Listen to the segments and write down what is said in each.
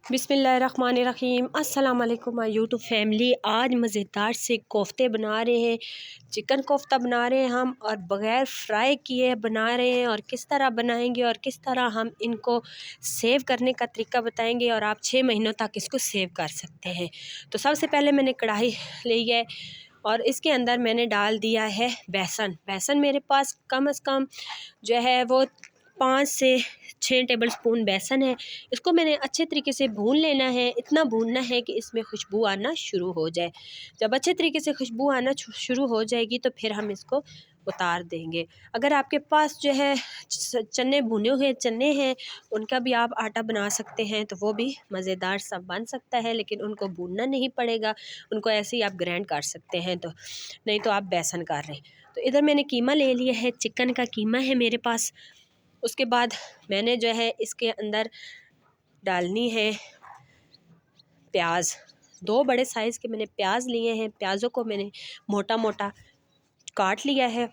बिस्मिल्लाहिर्रहमानिर्रहीम। अस्सलाम वालेकुम माय यूट्यूब फैमिली। आज मज़ेदार से कोफ्ते बना रहे हैं, चिकन कोफ्ता बना रहे हैं हम, और बग़ैर फ्राई किए बना रहे हैं। और किस तरह बनाएंगे और किस तरह हम इनको सेव करने का तरीका बताएंगे, और आप 6 महीनों तक इसको सेव कर सकते हैं। तो सबसे पहले मैंने कढ़ाई ली है और इसके अंदर मैंने डाल दिया है बेसन मेरे पास कम से कम जो है वो 5 से 6 टेबल स्पून बेसन है। इसको मैंने अच्छे तरीके से भून लेना है। इतना भूनना है कि इसमें खुशबू आना शुरू हो जाए। जब अच्छे तरीके से खुशबू आना शुरू हो जाएगी तो फिर हम इसको उतार देंगे। अगर आपके पास जो है चने, भुने हुए चने हैं, उनका भी आप आटा बना सकते हैं तो वो भी मज़ेदार सा बन सकता है, लेकिन उनको भूनना नहीं पड़ेगा, उनको ऐसे ही आप ग्राइंड कर सकते हैं। तो नहीं तो आप बेसन कर रहे हैं। तो इधर मैंने कीमा ले लिया है, चिकन का कीमा है मेरे पास। उसके बाद मैंने जो है इसके अंदर डालनी है प्याज। 2 बड़े साइज़ के मैंने प्याज लिए हैं। प्याज़ों को मैंने मोटा मोटा काट लिया है।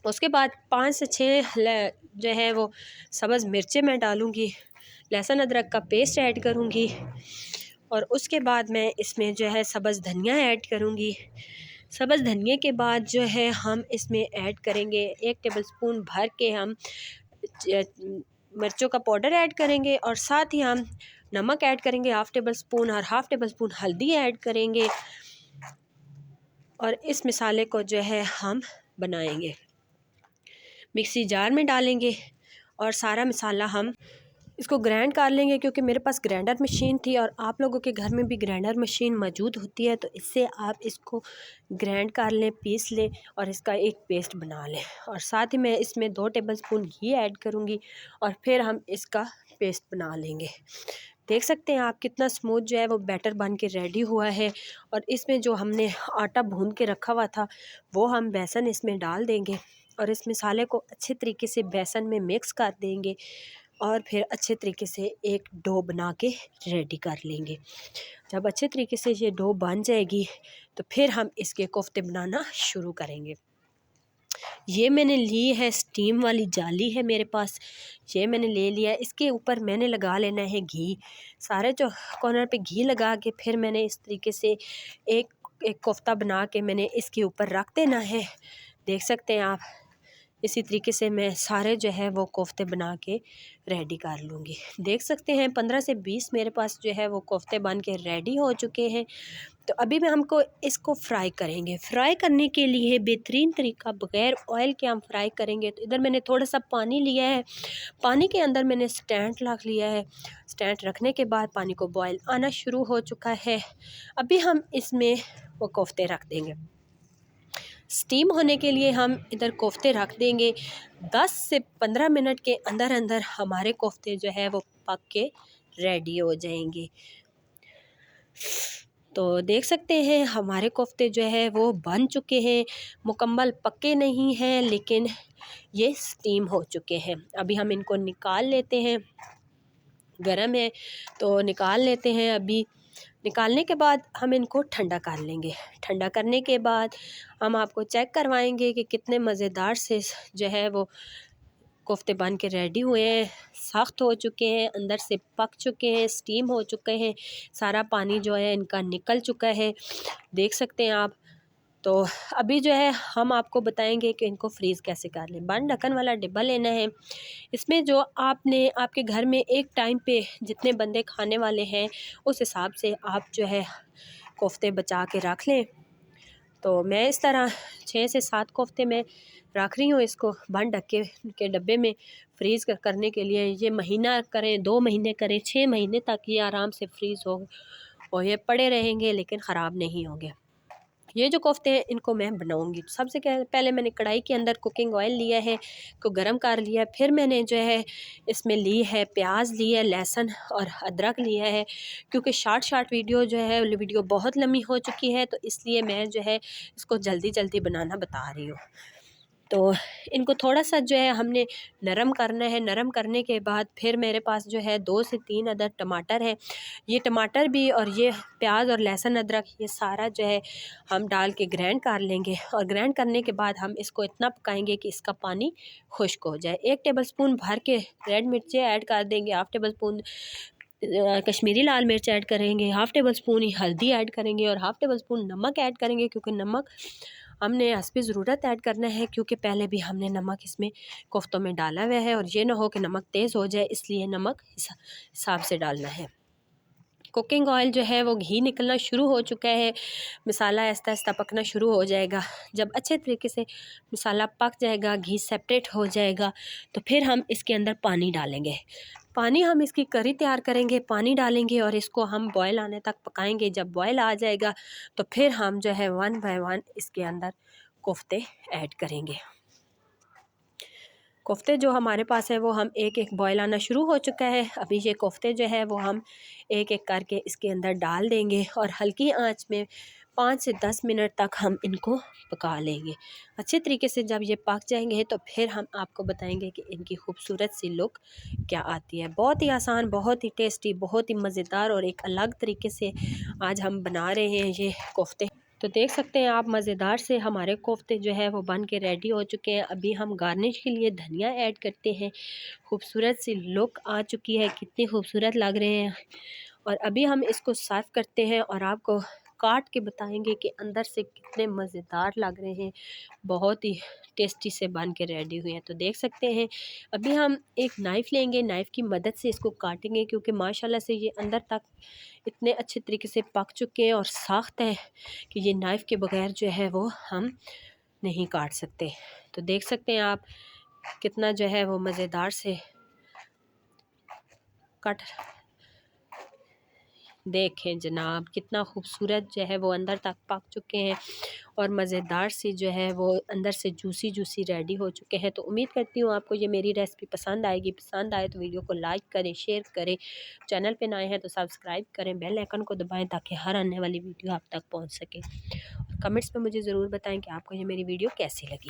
उसके बाद 5 से 6 जो है वो सब्ज़ मिर्चें मैं डालूँगी। लहसुन अदरक का पेस्ट ऐड करूँगी। और उसके बाद मैं इसमें जो है सब्ज़ धनिया ऐड करूँगी। सब्ज़ धनिया के बाद जो है हम इसमें ऐड करेंगे 1 टेबल स्पून भर के हम मिर्चों का पाउडर ऐड करेंगे, और साथ ही हम नमक ऐड करेंगे 1/2 टेबल स्पून, और 1/2 टेबल स्पून हल्दी ऐड करेंगे। और इस मसाले को जो है हम बनाएंगे, मिक्सी जार में डालेंगे और सारा मसाला हम इसको ग्राइंड कर लेंगे। क्योंकि मेरे पास ग्राइंडर मशीन थी और आप लोगों के घर में भी ग्राइंडर मशीन मौजूद होती है, तो इससे आप इसको ग्राइंड कर लें, पीस लें और इसका एक पेस्ट बना लें। और साथ ही मैं इसमें 2 टेबल स्पून घी ऐड करूँगी और फिर हम इसका पेस्ट बना लेंगे। देख सकते हैं आप कितना स्मूथ जो है वो बैटर बन के रेडी हुआ है। और इसमें जो हमने आटा भून के रखा हुआ था वो हम बेसन इसमें डाल देंगे और इस मसाले को अच्छे तरीके से बेसन में मिक्स कर देंगे, और फिर अच्छे तरीके से एक डो बना के रेडी कर लेंगे। जब अच्छे तरीके से ये डो बन जाएगी तो फिर हम इसके कोफ्ते बनाना शुरू करेंगे। ये मैंने ली है स्टीम वाली जाली है मेरे पास, ये मैंने ले लिया। इसके ऊपर मैंने लगा लेना है घी। सारे जो कॉर्नर पे घी लगा के फिर मैंने इस तरीके से एक एक कोफ्ता बना के मैंने इसके ऊपर रख देना है। देख सकते हैं आप, इसी तरीके से मैं सारे जो है वो कोफ्ते बना के रेडी कर लूँगी। देख सकते हैं 15 से 20 मेरे पास जो है वो कोफ्ते बन के रेडी हो चुके हैं। तो अभी मैं हमको इसको फ्राई करेंगे। फ्राई करने के लिए बेहतरीन तरीका बग़ैर ऑयल के हम फ्राई करेंगे। तो इधर मैंने थोड़ा सा पानी लिया है, पानी के अंदर मैंने स्टैंड रख लिया है। स्टैंड रखने के बाद पानी को बॉयल आना शुरू हो चुका है। अभी हम इसमें वो कोफ्ते रख देंगे। स्टीम होने के लिए हम इधर कोफ्ते रख देंगे। 10 से 15 मिनट के अंदर अंदर हमारे कोफ्ते जो है वो पक के रेडी हो जाएंगे। तो देख सकते हैं हमारे कोफ्ते जो है वो बन चुके हैं, मुकम्मल पके नहीं हैं लेकिन ये स्टीम हो चुके हैं। अभी हम इनको निकाल लेते हैं, गरम है तो निकाल लेते हैं। अभी निकालने के बाद हम इनको ठंडा कर लेंगे। ठंडा करने के बाद हम आपको चेक करवाएंगे कि कितने मज़ेदार से जो है वो कोफ्ते बन के रेडी हुए हैं। सख्त हो चुके हैं, अंदर से पक चुके हैं, स्टीम हो चुके हैं, सारा पानी जो है इनका निकल चुका है। देख सकते हैं आप। तो अभी जो है हम आपको बताएंगे कि इनको फ्रीज़ कैसे कर लें। बंद ढक्कन वाला डिब्बा लेना है। इसमें जो आपने आपके घर में एक टाइम पे जितने बंदे खाने वाले हैं उस हिसाब से आप जो है कोफ्ते बचा के रख लें। तो मैं इस तरह 6 से 7 कोफ्ते मैं रख रही हूँ इसको बंद ढक्के के डब्बे में फ्रीज़ करने के लिए। ये महीना करें, 2 महीने करें, 6 महीने तक ये आराम से फ्रीज़ हो और ये पड़े रहेंगे लेकिन ख़राब नहीं होंगे। ये जो कोफ्ते हैं इनको मैं बनाऊंगी। सबसे पहले मैंने कढ़ाई के अंदर कुकिंग ऑयल लिया है, को गरम कर लिया। फिर मैंने जो है इसमें ली है प्याज, ली है लहसुन और अदरक लिया है। क्योंकि शार्ट वीडियो जो है वीडियो बहुत लंबी हो चुकी है, तो इसलिए मैं जो है इसको जल्दी जल्दी बनाना बता रही हूँ। तो इनको थोड़ा सा जो है हमने नरम करना है। नरम करने के बाद फिर मेरे पास जो है 2 से 3 अदद टमाटर है। ये टमाटर भी और ये प्याज और लहसुन अदरक ये सारा जो है हम डाल के ग्राइंड कर लेंगे। और ग्राइंड करने के बाद हम इसको इतना पकाएंगे कि इसका पानी खुश्क हो जाए। 1 टेबल स्पून भर के रेड मिर्चें ऐड कर देंगे, 1/2 टेबल स्पून कश्मीरी लाल मिर्च ऐड करेंगे, हाफ़ टेबल स्पून हल्दी ऐड करेंगे और हाफ़ टेबल स्पून नमक ऐड करेंगे, क्योंकि नमक हमने हस्बे ज़रूरत ऐड करना है, क्योंकि पहले भी हमने नमक इसमें कोफ्तों में डाला हुआ है और ये ना हो कि नमक तेज़ हो जाए, इसलिए नमक हिसाब से डालना है। कुकिंग ऑयल जो है वो घी निकलना शुरू हो चुका है, मसाला आहिस्ता आहिस्ता पकना शुरू हो जाएगा। जब अच्छे तरीके से मसाला पक जाएगा, घी सेपरेट हो जाएगा, तो फिर हम इसके अंदर पानी डालेंगे। पानी हम इसकी करी तैयार करेंगे, पानी डालेंगे और इसको हम बॉयल आने तक पकाएंगे। जब बॉयल आ जाएगा तो फिर हम जो है 1 बाय 1 इसके अंदर कोफ्ते ऐड करेंगे। कोफ्ते जो हमारे पास है वो हम एक एक बॉयल आना शुरू हो चुका है। अभी ये कोफ्ते जो है वो हम एक एक करके इसके अंदर डाल देंगे और हल्की आंच में 5 से 10 मिनट तक हम इनको पका लेंगे। अच्छे तरीके से जब ये पक जाएंगे तो फिर हम आपको बताएंगे कि इनकी खूबसूरत सी लुक क्या आती है। बहुत ही आसान, बहुत ही टेस्टी, बहुत ही मज़ेदार और एक अलग तरीके से आज हम बना रहे हैं ये कोफ्ते। तो देख सकते हैं आप, मज़ेदार से हमारे कोफ्ते जो है वो बन के रेडी हो चुके हैं। अभी हम गार्निश के लिए धनिया ऐड करते हैं। खूबसूरत सी लुक आ चुकी है, कितने खूबसूरत लग रहे हैं। और अभी हम इसको सर्व करते हैं और आपको काट के बताएंगे कि अंदर से कितने मज़ेदार लग रहे हैं। बहुत ही टेस्टी से बन के रेडी हुए हैं। तो देख सकते हैं अभी हम एक नाइफ़ लेंगे, नाइफ़ की मदद से इसको काटेंगे, क्योंकि माशाल्लाह से ये अंदर तक इतने अच्छे तरीके से पक चुके हैं और सख्त है कि ये नाइफ़ के बगैर जो है वो हम नहीं काट सकते। तो देख सकते हैं आप कितना जो है वो मज़ेदार से कट, देखें जनाब कितना खूबसूरत जो है वो अंदर तक पक चुके हैं और मज़ेदार सी जो है वो अंदर से जूसी जूसी रेडी हो चुके हैं। तो उम्मीद करती हूँ आपको ये मेरी रेसिपी पसंद आएगी। पसंद आए तो वीडियो को लाइक करें, शेयर करें, चैनल पे नए हैं तो सब्सक्राइब करें, बेल आइकन को दबाएं ताकि हर आने वाली वीडियो आप तक पहुँच सके। और कमेंट्स में मुझे ज़रूर बताएं कि आपको ये मेरी वीडियो कैसी लगी।